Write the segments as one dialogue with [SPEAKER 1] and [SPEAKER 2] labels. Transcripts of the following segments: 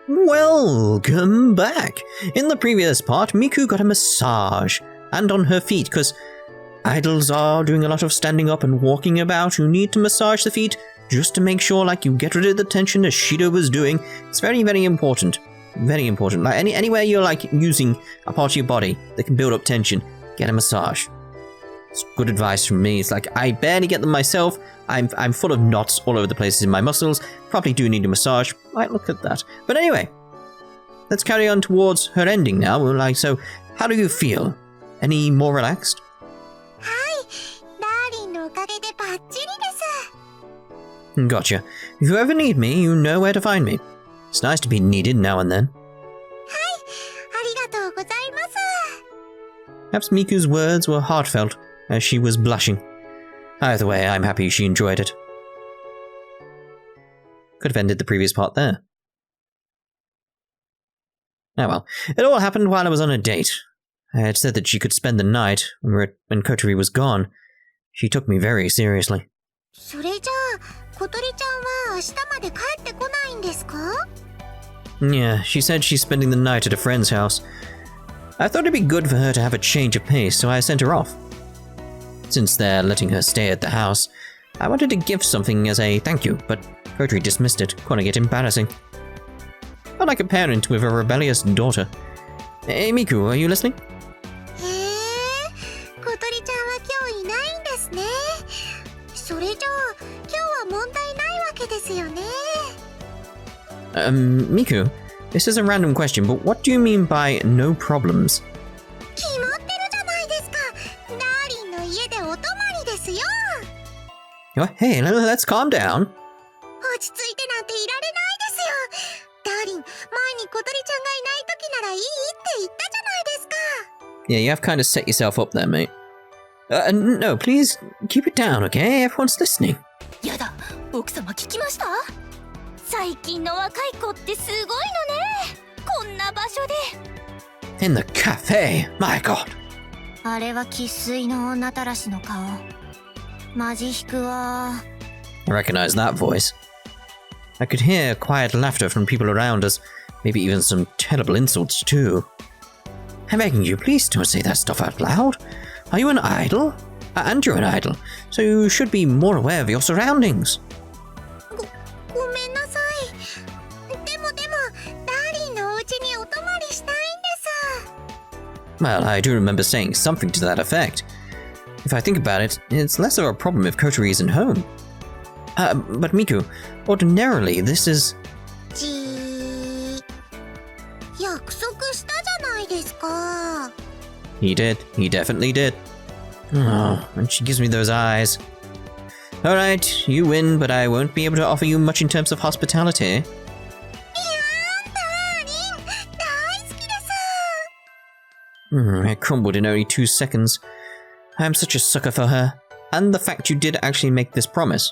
[SPEAKER 1] Welcome back! In the previous part, Miku got a massage, and on her feet, because idols are doing a lot of standing up and walking about. You need to massage the feet just to make sure like you get rid of the tension as Shido was doing. It's very, very important. Very important. Like anywhere you're like using a part of your body that can build up tension, get a massage. It's good advice from me. It's like I barely get them myself. I'm full of knots all over the places in my muscles. Probably do need a massage. Might look at that. But anyway, let's carry on towards her ending now. Like, so, how do you feel? Any more relaxed? Gotcha. If you ever need me, you know where to find me. It's nice to be needed now and then. Perhaps Miku's words were heartfelt, as she was blushing. Either way, I'm happy she enjoyed it. Could have ended the previous part there. Oh well, it all happened while I was on a date. I had said that she could spend the night when Kotori was gone. She took me very seriously. Yeah, she said she's spending the night at a friend's house. I thought it'd be good for her to have a change of pace, so I sent her off. Since they're letting her stay at the house, I wanted to give something as a thank you, but Kotori dismissed it, calling it embarrassing. Felt like a parent with a rebellious daughter. Hey Miku, are you listening? Miku, this is a random question, but what do you mean by no problems? Oh, hey, let's calm down. Yeah, you have kind of set yourself up there, mate. No, please keep it down, okay? Everyone's listening. In the cafe, my god. I recognize that voice. I could hear quiet laughter from people around us, maybe even some terrible insults too. I'm begging you, please don't say that stuff out loud. Are you an idol? And you're an idol, so you should be more aware of your surroundings. Well, I do remember saying something to that effect. If I think about it, it's less of a problem if Kotori isn't home. But Miku, ordinarily this is... He did. He definitely did. Oh, and she gives me those eyes. Alright, you win, but I won't be able to offer you much in terms of hospitality. I crumbled in only 2 seconds. I'm such a sucker for her. And the fact you did actually make this promise.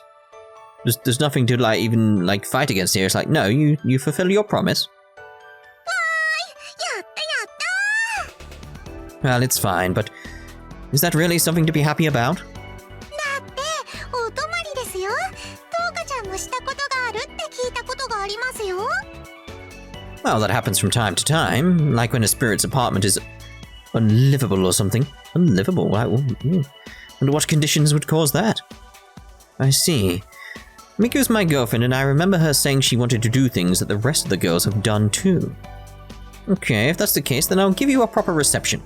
[SPEAKER 1] There's nothing to even fight against here. It's like, no, you fulfill your promise. Well, it's fine, but is that really something to be happy about? Well, that happens from time to time, like when a spirit's apartment is unlivable or something. Unlivable? Wonder what conditions would cause that? I see. Miku's my girlfriend, and I remember her saying she wanted to do things that the rest of the girls have done too. Okay, if that's the case, then I'll give you a proper reception.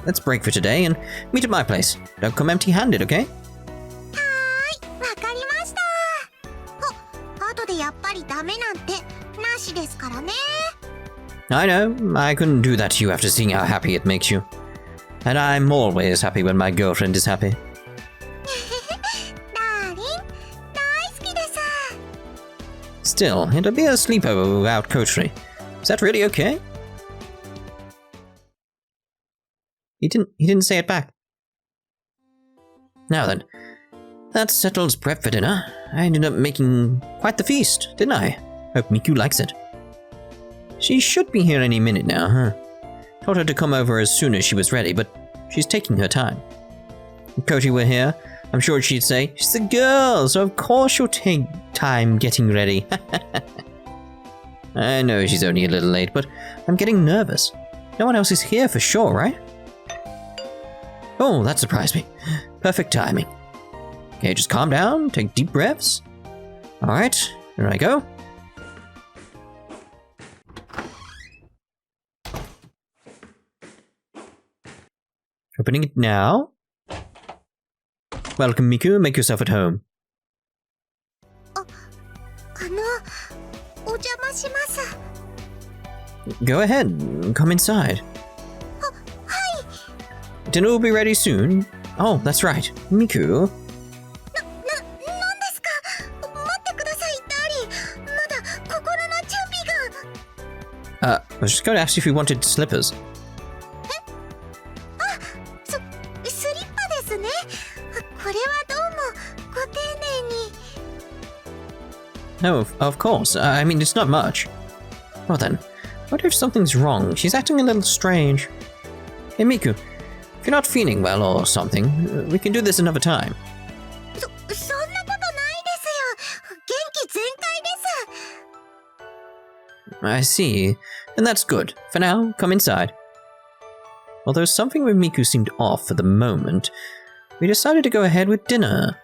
[SPEAKER 1] Let's break for today and meet at my place. Don't come empty-handed, okay? I know, I couldn't do that to you after seeing how happy it makes you. And I'm always happy when my girlfriend is happy. Still, it'll be a sleepover without Kotori. Is that really okay? He didn't say it back. Now then, that settles prep for dinner. I ended up making quite the feast, didn't I? Hope Miku likes it. She should be here any minute now, huh? Told her to come over as soon as she was ready, but she's taking her time. If Kotori were here, I'm sure she'd say, she's a girl, so of course she'll take time getting ready. I know she's only a little late, but I'm getting nervous. No one else is here for sure, right? Oh, that surprised me. Perfect timing. Okay, just calm down, take deep breaths. Alright, here I go. Opening it now. Welcome, Miku. Make yourself at home. Go ahead. Come inside. Dinner will be ready soon. Oh, that's right. Miku. I was just going to ask you if you wanted slippers. No, of course. I mean, it's not much. Well then, I wonder if something's wrong. She's acting a little strange. Hey Miku, if you're not feeling well or something, we can do this another time. I see. And that's good. For now, come inside. Although something with Miku seemed off for the moment, we decided to go ahead with dinner.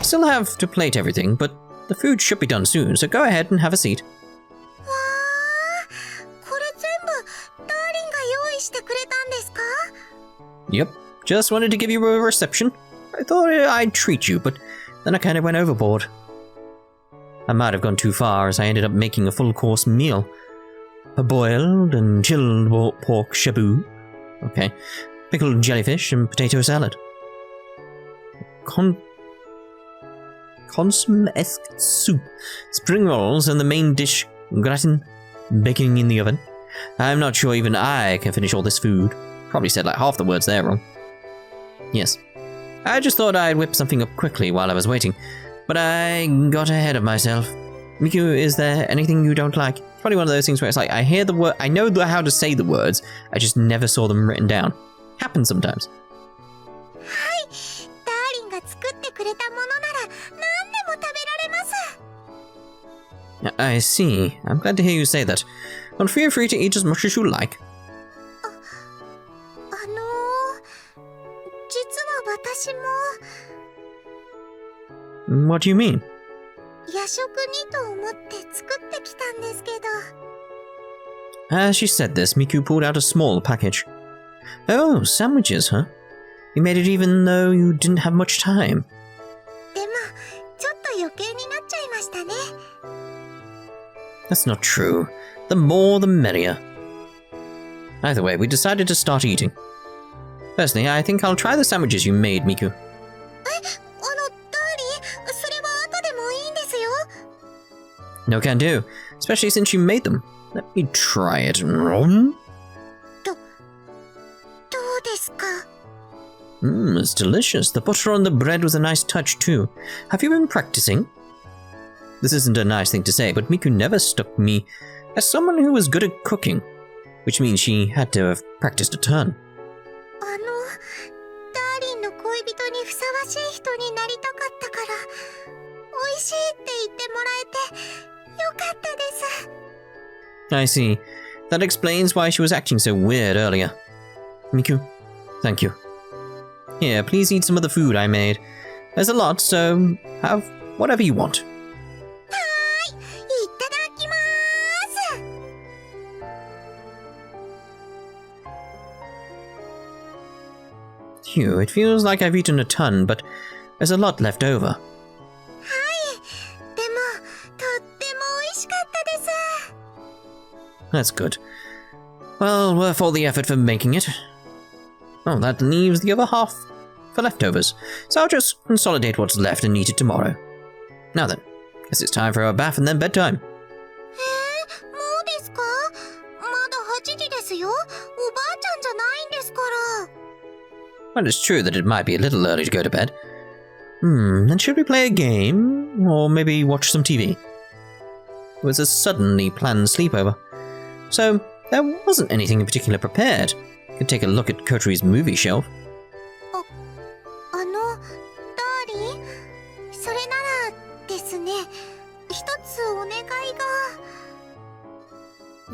[SPEAKER 1] Still have to plate everything, but the food should be done soon, so go ahead and have a seat. Yep, just wanted to give you a reception. I thought I'd treat you, but then I kind of went overboard. I might have gone too far as I ended up making a full-course meal. A boiled and chilled pork shabu. Okay. Pickled jellyfish and potato salad. Consomme-esque soup. Spring rolls and the main dish, gratin, baking in the oven. I'm not sure even I can finish all this food. Probably said like half the words there wrong. Yes. I just thought I'd whip something up quickly while I was waiting, but I got ahead of myself. Miku, is there anything you don't like? It's probably one of those things where it's like, I hear the word, I know how to say the words, I just never saw them written down. Happens sometimes. I see. I'm glad to hear you say that. Well, feel free to eat as much as you like. What do you mean? As she said this, Miku pulled out a small package. Oh, sandwiches, huh? You made it even though you didn't have much time. That's not true. The more the merrier. Either way, we decided to start eating. Firstly, I think I'll try the sandwiches you made, Miku. No can do, especially since you made them. Let me try it. It's delicious. The butter on the bread was a nice touch too. Have you been practicing? This isn't a nice thing to say, but Miku never struck me as someone who was good at cooking, which means she had to have practiced a ton. I see. That explains why she was acting so weird earlier. Miku, thank you. Here, please eat some of the food I made. There's a lot, so have whatever you want. Phew, it feels like I've eaten a ton, but there's a lot left over. That's good. Well, worth all the effort for making it. Oh, that leaves the other half for leftovers, so I'll just consolidate what's left and eat it tomorrow. Now then, guess it's time for a bath and then bedtime. Well, it's true that it might be a little early to go to bed. Then should we play a game? Or maybe watch some TV? It was a suddenly planned sleepover, so there wasn't anything in particular prepared. Could take a look at Kotori's movie shelf.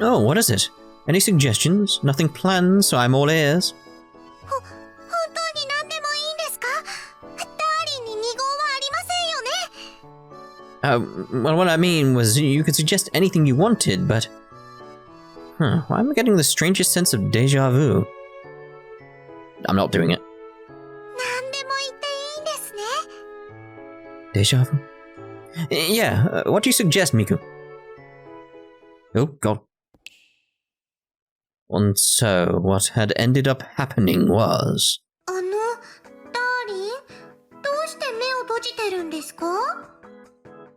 [SPEAKER 1] Oh, what is it? Any suggestions? Nothing planned, so I'm all ears. Well, what I mean was you could suggest anything you wanted, but... why am I getting the strangest sense of deja vu? I'm not doing it. Deja vu? Yeah, what do you suggest, Miku? Oh, God. And so, what had ended up happening was...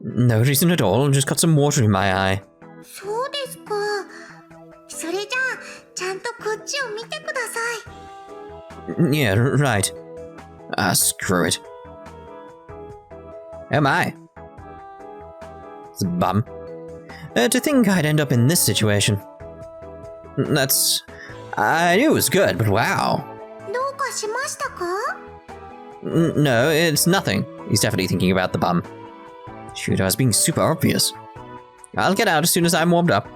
[SPEAKER 1] No reason at all, just got some water in my eye. Yeah, right. Screw it. Oh my. It's a bum. To think I'd end up in this situation. That's... I knew it was good, but wow. No, it's nothing. He's definitely thinking about the bum. Shoot, I was being super obvious. I'll get out as soon as I'm warmed up.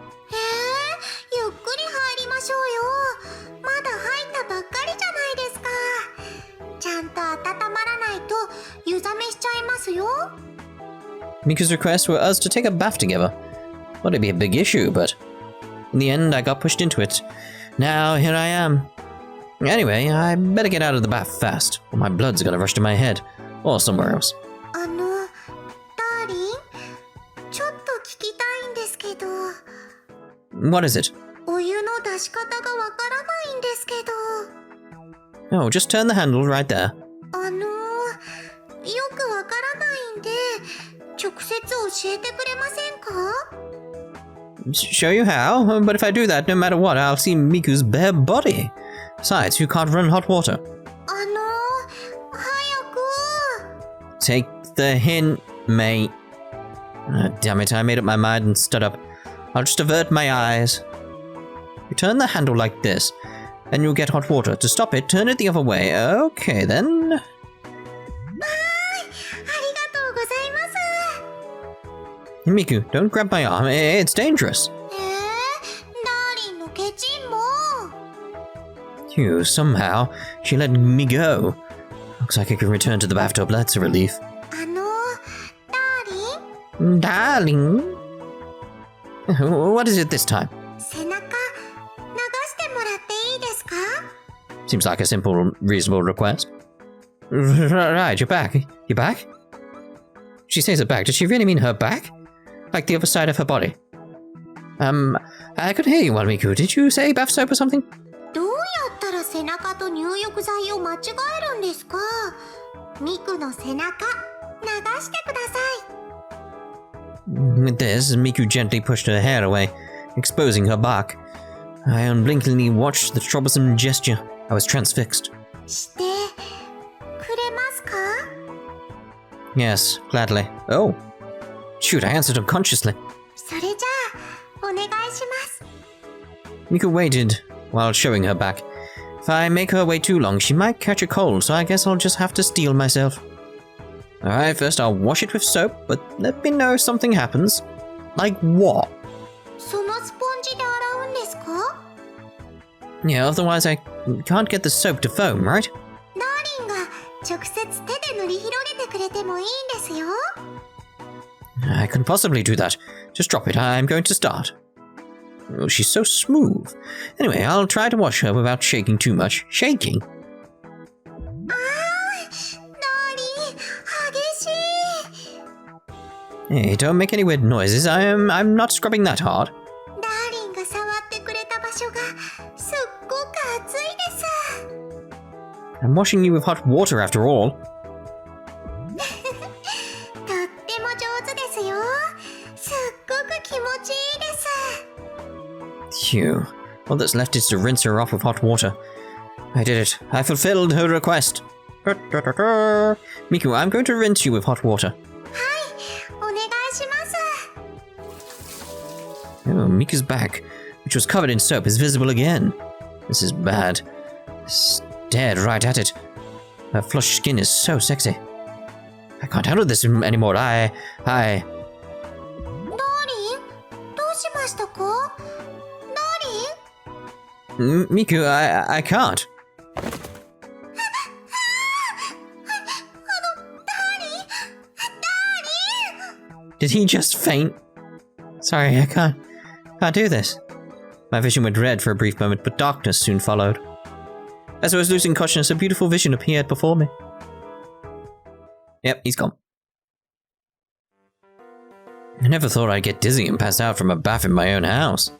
[SPEAKER 1] Miku's requests were us to take a bath together. Well, it'd be a big issue, but... in the end, I got pushed into it. Now, here I am. Anyway, I better get out of the bath fast, or my blood's gonna rush to my head. Or somewhere else. What is it? Oh, just turn the handle right there. Show you how, but if I do that, no matter what, I'll see Miku's bare body. Besides, you can't run hot water. Take the hint, mate. Damn it, I made up my mind and stood up. I'll just avert my eyes. You turn the handle like this, and you'll get hot water. To stop it, turn it the other way. Okay, then. Miku, don't grab my arm. It's dangerous. Phew, somehow, she let me go. Looks like I can return to the bathtub. That's a relief. Darling? What is it this time? Seems like a simple, reasonable request. Right, you're back. You back? She says her back. Does she really mean her back? Like the other side of her body? I couldn't hear you well, Miku. Did you say bath soap or something? With this, Miku gently pushed her hair away, exposing her back. I unblinkingly watched the troublesome gesture. I was transfixed. Yes, gladly. Oh. Shoot, I answered unconsciously. Miku waited while showing her back. If I make her wait too long, she might catch a cold, so I guess I'll just have to steel myself. Alright, first I'll wash it with soap, but let me know if something happens. Like what? Yeah, otherwise I can't get the soap to foam, right? I couldn't possibly do that. Just drop it, I'm going to start. Oh, she's so smooth. Anyway, I'll try to wash her without shaking too much. Shaking? Hey, don't make any weird noises. I'm not scrubbing that hard. I'm washing you with hot water after all. Phew. All that's left is to rinse her off with hot water. I did it. I fulfilled her request. Miku, I'm going to rinse you with hot water. Oh, Miku's back, which was covered in soap, is visible again. This is bad. Stared right at it. Her flushed skin is so sexy. I can't handle this anymore. Miku, I can't. Did he just faint? Sorry, I can't do this. My vision went red for a brief moment, but darkness soon followed. As I was losing consciousness, a beautiful vision appeared before me. Yep, he's gone. I never thought I'd get dizzy and pass out from a bath in my own house.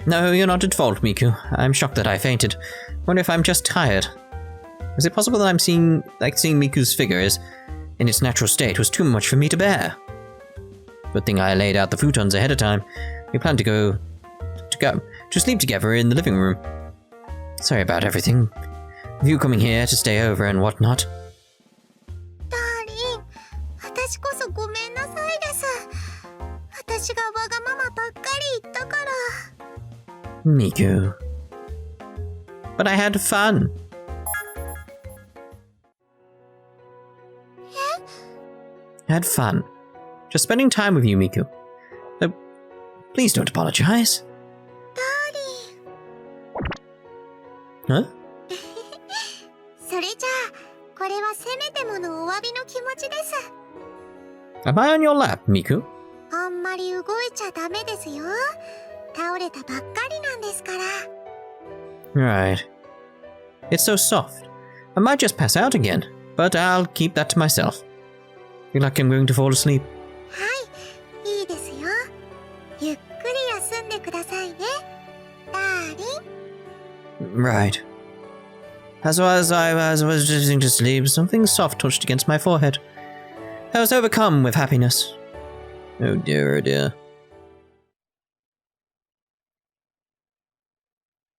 [SPEAKER 1] No, you're not at fault, Miku. I'm shocked that I fainted. Wonder if I'm just tired. Is it possible that I'm seeing Miku's figure is in its natural state was too much for me to bear? Good thing I laid out the futons ahead of time. We planned to sleep together in the living room. Sorry about everything. You coming here to stay over and whatnot. Miku. But I had fun. I had fun. Just spending time with you, Miku. Please don't apologize. Huh? Am I on your lap, Miku? Right. It's so soft. I might just pass out again, but I'll keep that to myself. Feel like I'm going to fall asleep. Right. As I was drifting to sleep, something soft touched against my forehead. I was overcome with happiness. Oh dear, oh dear.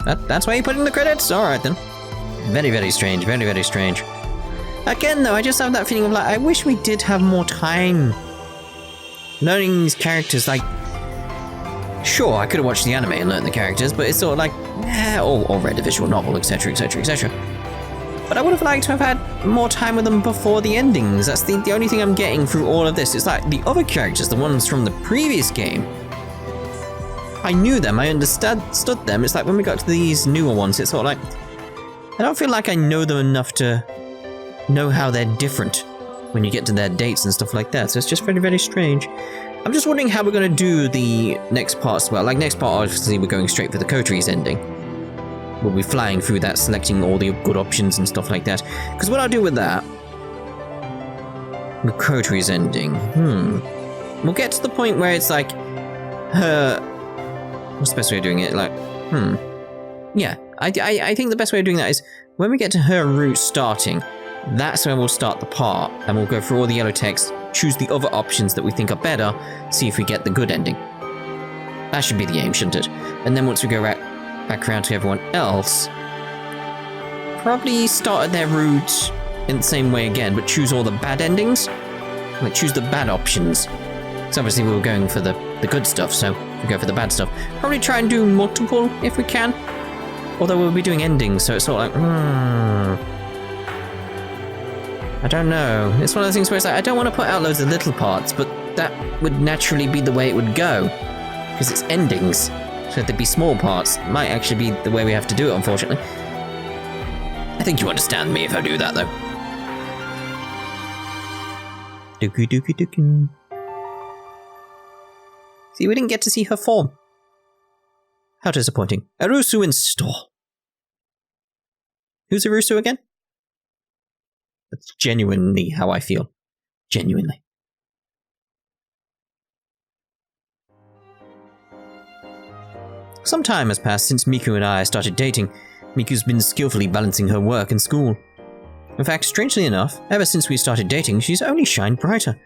[SPEAKER 1] That's why you put in the credits? Alright then. Very, very strange, very, very strange. Again though, I just have that feeling of like, I wish we did have more time learning these characters. Like, sure, I could have watched the anime and learned the characters, but it's sort of like, or read a visual novel, etc, etc, etc. But I would have liked to have had more time with them before the endings. That's the only thing I'm getting through all of this. It's like the other characters, the ones from the previous game, I knew them, I understood them. It's like when we got to these newer ones, it's sort of like, I don't feel like I know them enough to know how they're different when you get to their dates and stuff like that. So it's just very, very strange. I'm just wondering how we're going to do the next part as well. Like, next part, obviously, we're going straight for the Coteries ending. We'll be flying through that, selecting all the good options and stuff like that. Because what I'll do with that, the Coteries ending, we'll get to the point where it's like, what's the best way of doing it? Like, yeah, I think the best way of doing that is, when we get to her route starting, that's when we'll start the part, and we'll go through all the yellow text, choose the other options that we think are better, see if we get the good ending. That should be the aim, shouldn't it? And then once we go back around to everyone else, probably start at their route in the same way again, but choose all the bad endings. Like, choose the bad options. So obviously we were going for the good stuff, so we go for the bad stuff. Probably try and do multiple if we can. Although we'll be doing endings, so it's sort of like, I don't know. It's one of those things where it's like, I don't want to put out loads of little parts, but that would naturally be the way it would go. Because it's endings. So there'd be small parts. It might actually be the way we have to do it, unfortunately. I think you understand me if I do that, though. Dookie dookie dookie. See, we didn't get to see her form. How disappointing. Arusu Install. Who's Arusu again? That's genuinely how I feel. Genuinely. Some time has passed since Miku and I started dating. Miku's been skillfully balancing her work and school. In fact, strangely enough, ever since we started dating, she's only shined brighter.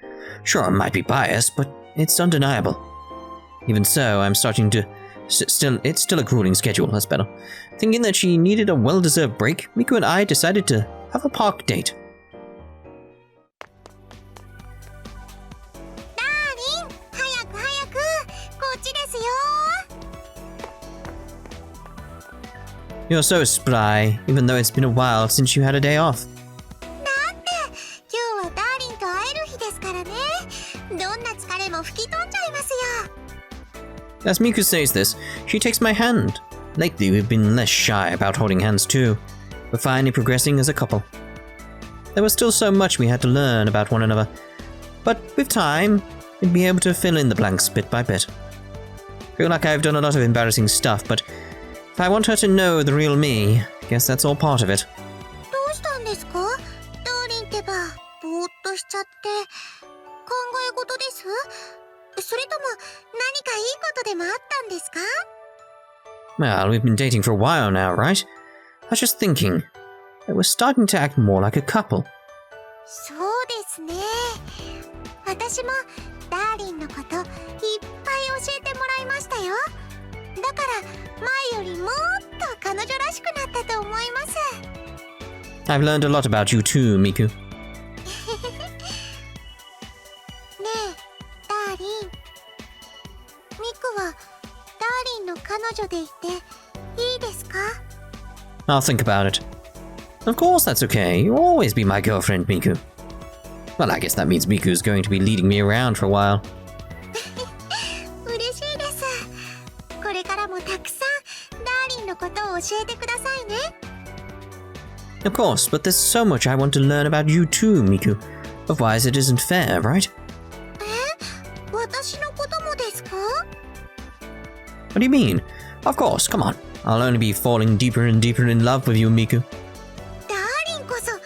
[SPEAKER 1] Sure, I might be biased, but it's undeniable. Even so, I'm starting to... it's still a grueling schedule, that's better. Thinking that she needed a well-deserved break, Miku and I decided to have a park date. You're so spry, even though it's been a while since you had a day off. As Miku says this, she takes my hand. Lately, we've been less shy about holding hands too. We're finally progressing as a couple. There was still so much we had to learn about one another, but with time, we'd be able to fill in the blanks bit by bit. Feel like I've done a lot of embarrassing stuff, but if I want her to know the real me, I guess that's all part of it.
[SPEAKER 2] どうしたんですか？ダーリンってば、ぼーっとしちゃって。考え事です？それとも何かいいことでもあったんですか？
[SPEAKER 1] Well, we've been dating for a while now, right? I was just thinking that we're starting to act more like a couple.
[SPEAKER 2] そうですね。私もダーリンのこといっぱい教えてもらいましたよ。だから前よりもっと彼女らしくなったと思います。
[SPEAKER 1] I've learned a lot about you too, Miku.
[SPEAKER 2] ねえ、ダーリン。ミクはダーリンの彼女でいていいですか？
[SPEAKER 1] I'll think about it. Of course that's okay. You'll always be my girlfriend, Miku. Well, I guess that means Miku's going to be leading me around for a while.
[SPEAKER 2] 嬉しいです。これからもたくさんダーリンのことを教えてくださいね。
[SPEAKER 1] Of course, but there's so much I want to learn about you too, Miku. Otherwise it isn't fair, right?
[SPEAKER 2] 私のこともですか？
[SPEAKER 1] What do you mean? Of course, come on. I'll only be falling deeper and deeper in love with you, Miku.
[SPEAKER 2] ダーリンこそ何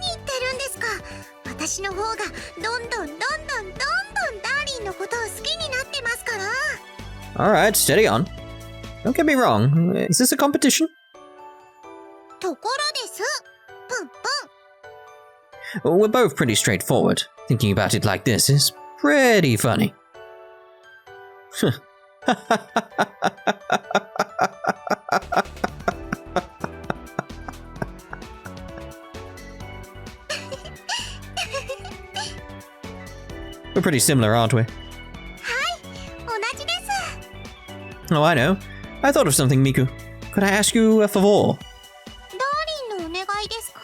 [SPEAKER 2] 言ってるんですか？私の方がどんどんダーリンのことを好きになってますから。
[SPEAKER 1] Alright, steady on. Don't get me wrong. Is this a competition?
[SPEAKER 2] ところです。プンプン。
[SPEAKER 1] We're both pretty straightforward. Thinking about it like this is pretty funny. We're pretty similar, aren't we?
[SPEAKER 2] はい、同じです。
[SPEAKER 1] Oh, I know. I thought of something, Miku. Could I ask you a favor?
[SPEAKER 2] ダーリンのお願いですか？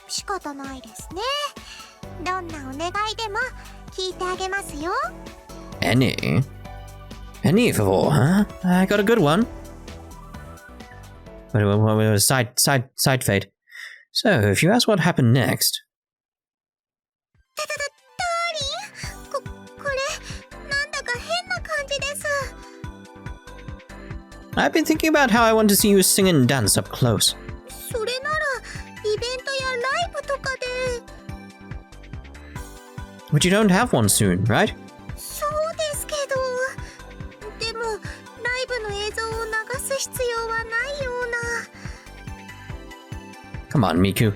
[SPEAKER 2] 仕方ないですね。どんなお願いでも聞いてあげますよ。
[SPEAKER 1] Any favor, huh? I got a good one. Side fade. So, if you ask what happened next...
[SPEAKER 2] ダーリン、これ、なんだか変な感じです。
[SPEAKER 1] I've been thinking about how I want to see you sing and dance up close.
[SPEAKER 2] それなら、イベントやライブとかで。
[SPEAKER 1] But you don't have one soon, right?
[SPEAKER 2] そうですけど。でも、ライブの映像を流す必要はないような。
[SPEAKER 1] Come on, Miku.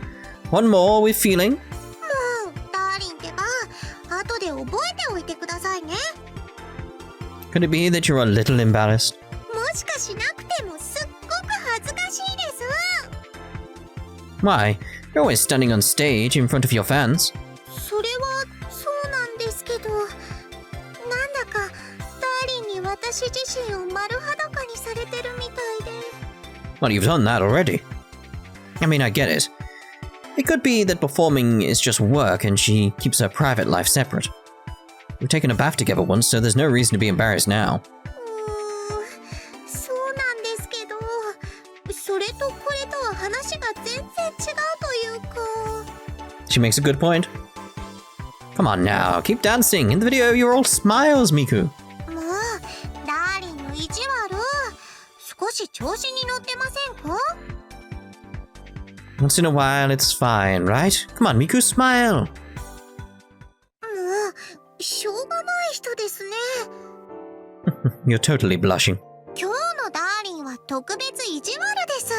[SPEAKER 1] One more with feeling.
[SPEAKER 2] もう、ダーリンってば、後で覚えておいてくださいね。
[SPEAKER 1] Could it be that you're a little embarrassed?
[SPEAKER 2] もしかしなくてもすっごく恥ずかしいです。
[SPEAKER 1] Why? You're always standing on stage in front of your fans.
[SPEAKER 2] それはそうなんですけど、なんだかダーリンに私自身を丸裸にされてるみたいで。
[SPEAKER 1] Well, you've done that already. I mean, I get it. It could be that performing is just work and she keeps her private life separate. We've taken a bath together once, so there's no reason to be embarrassed now.
[SPEAKER 2] そうなんですけど、それとこれとは話が全然違うというか。
[SPEAKER 1] She makes a good point. Come on now, keep dancing. In the video, you're all smiles, Miku.
[SPEAKER 2] もう、ダーリンの意地悪。少し調子に乗ってませんか？
[SPEAKER 1] Once in a while, it's fine, right? Come on, Miku, smile.
[SPEAKER 2] もう、しょうがない人ですね。
[SPEAKER 1] You're totally blushing.
[SPEAKER 2] 今日のダーリンは特別意地悪です。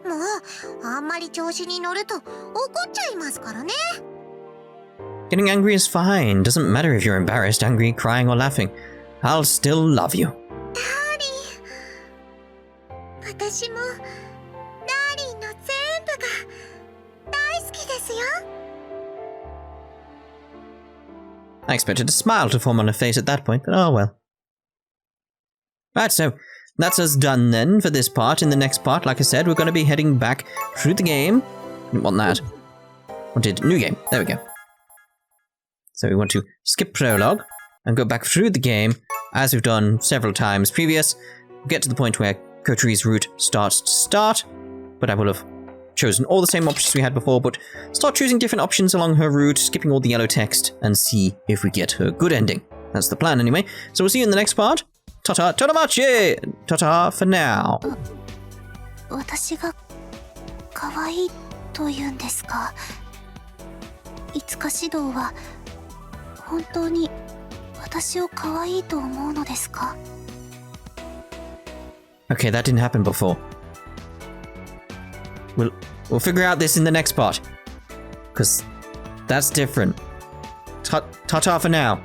[SPEAKER 2] もう、あんまり調子に乗ると怒っちゃいますからね。
[SPEAKER 1] Getting angry is fine. Doesn't matter if you're embarrassed, angry, crying, or laughing. I'll still love you.
[SPEAKER 2] ダーリン、私もダーリンの全部が大好きですよ。
[SPEAKER 1] I expected a smile to form on her face at that point, but oh well. Right, so that's us done then for this part. In the next part, like I said, we're going to be heading back through the game. Didn't want that. Wanted new game. There we go. So we want to skip prologue. and go back through the game, as we've done several times previous, we'll get to the point where Kotori's route starts to start, but I will have chosen all the same options we had before, but start choosing different options along her route, skipping all the yellow text, and see if we get her good ending. That's the plan anyway. So we'll see you in the next part. Ta-ta, todamachi! Ta-ta for now.
[SPEAKER 2] 私が可愛いと言うんですか？いつか指導は本当に私を可愛いと思うのですか？
[SPEAKER 1] Okay, that didn't happen before. We'll figure out this in the next part. Because that's different. Ta-ta for now.